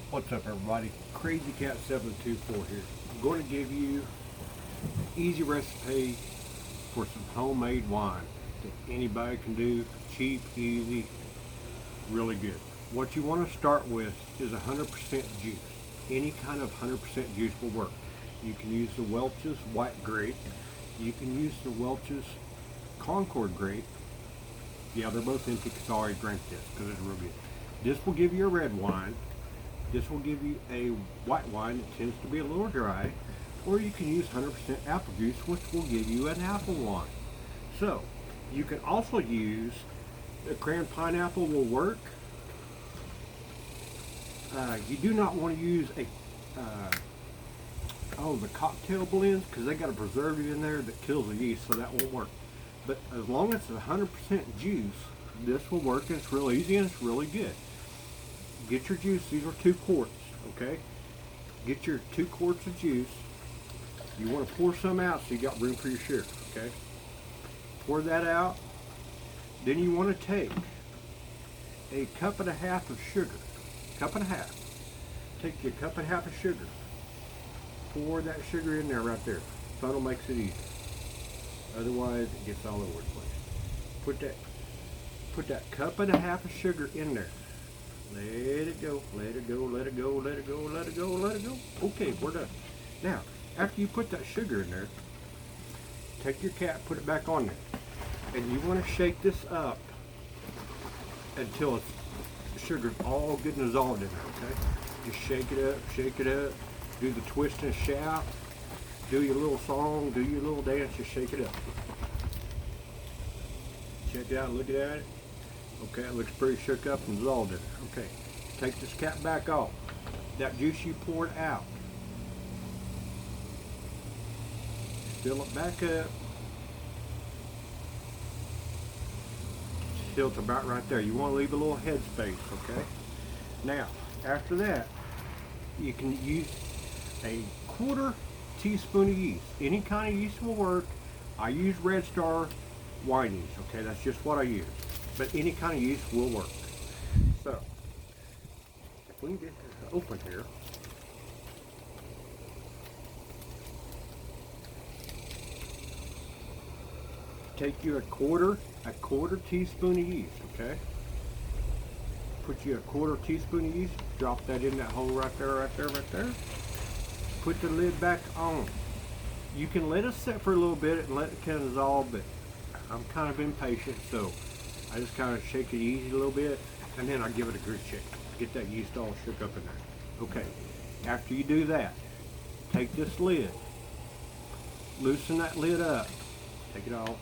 What's up, everybody? Crazy Cat 724 here. I'm going to give you an easy recipe for some homemade wine that anybody can do. Cheap, easy, really good. What you want to start with is 100% juice. Any kind of 100% juice will work. You can use the Welch's white grape. You can use the Welch's Concord grape. Yeah, they're both empty because I already drank this because it's real good. This will give you a red wine. This will give you a white wine that tends to be a little dry, or you can use 100% apple juice, which will give you an apple wine. So, you can also use the cran pineapple will work. You do not want to use the cocktail blends because they got a preservative in there that kills the yeast, so that won't work. But as long as it's 100% juice, this will work, and it's real easy and it's really good. Get your juice. These are 2 quarts, okay? Get your 2 quarts of juice. You want to pour some out so you got room for your sugar, okay? Pour that out. Then you want to take a cup and a half of sugar. Cup and a half. Take your cup and a half of sugar. Pour that sugar in there right there. Funnel makes it easy. Otherwise, it gets all over the place. Put that cup and a half of sugar in there. Let it go, let it go, let it go, let it go, let it go, let it go. Okay, we're done. Now, after you put that sugar in there, take your cap, put it back on there. And you want to shake this up until the sugar's all good and dissolved in there, okay? Just shake it up, do the twist and shout, do your little song, do your little dance, just shake it up. Check it out, look at it. Okay, it looks pretty shook up and dissolved in there. Okay, take this cap back off. That juice you poured out, fill it back up. Till it's about right there. You want to leave a little head space, okay? Now, after that, you can use a 1/4 teaspoon of yeast. Any kind of yeast will work. I use Red Star wine yeast, okay? That's just what I use. But any kind of yeast will work. So, if we can get this open here. Take you a quarter teaspoon of yeast, okay? Put you a 1/4 teaspoon of yeast, drop that in that hole right there, right there, right there. Put the lid back on. You can let it sit for a little bit and let it kind of dissolve, but I'm kind of impatient, so I just kind of shake it easy a little bit, and then I give it a good shake. Get that yeast all shook up in there. Okay, after you do that, take this lid, loosen that lid up, take it off,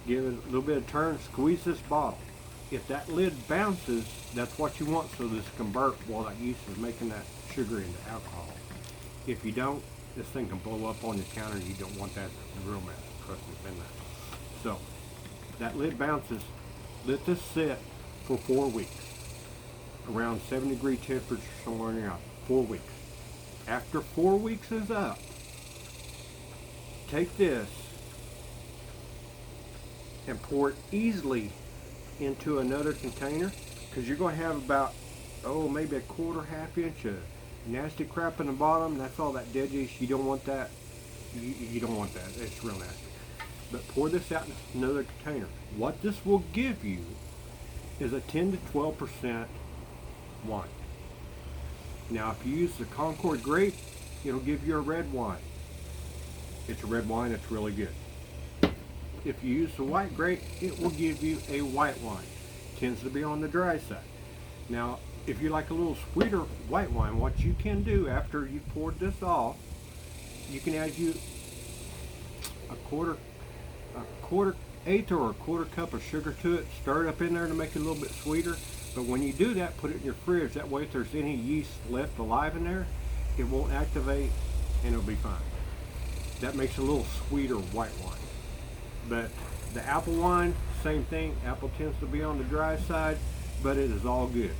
give it a little bit of turn, squeeze this bottle. If that lid bounces, that's what you want, so this can burp while that yeast is making that sugar into alcohol. If you don't, this thing can blow up on your counter. You don't want that. It's a real mess. Trust me, it's been that. So, that lid bounces. Let this sit for 4 weeks. Around 70-degree temperature, somewhere in there. 4 weeks. After 4 weeks is up, take this and pour it easily into another container, because you're going to have about, maybe a 1/4, ½ inch of nasty crap in the bottom. That's all that dead yeast. You don't want that. You don't want that. It's real nasty. But pour this out in another container. What this will give you is a 10 to 12% wine. Now, if you use the Concord grape, it'll give you a red wine. It's a red wine. It's really good. If you use the white grape, it will give you a white wine. It tends to be on the dry side. Now, if you like a little sweeter white wine, what you can do after you poured this off, you can add you a quarter eighth or a 1/4 cup of sugar to it. Stir it up in there to make it a little bit sweeter. But when you do that, put it in your fridge. That way, if there's any yeast left alive in there, it won't activate and it'll be fine. That makes a little sweeter white wine. But the apple wine, same thing. Apple tends to be on the dry side, but it is all good.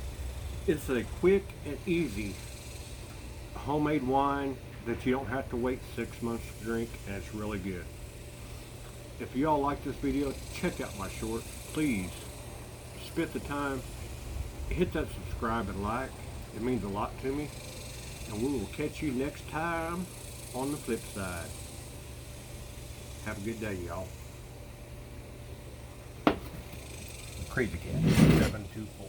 It's a quick and easy homemade wine that you don't have to wait 6 months to drink, and it's really good. If you all like this video, check out my short. Please spend the time, hit that subscribe and like. It means a lot to me. And we will catch you next time on the flip side. Have a good day, y'all. Crazy Cat 724.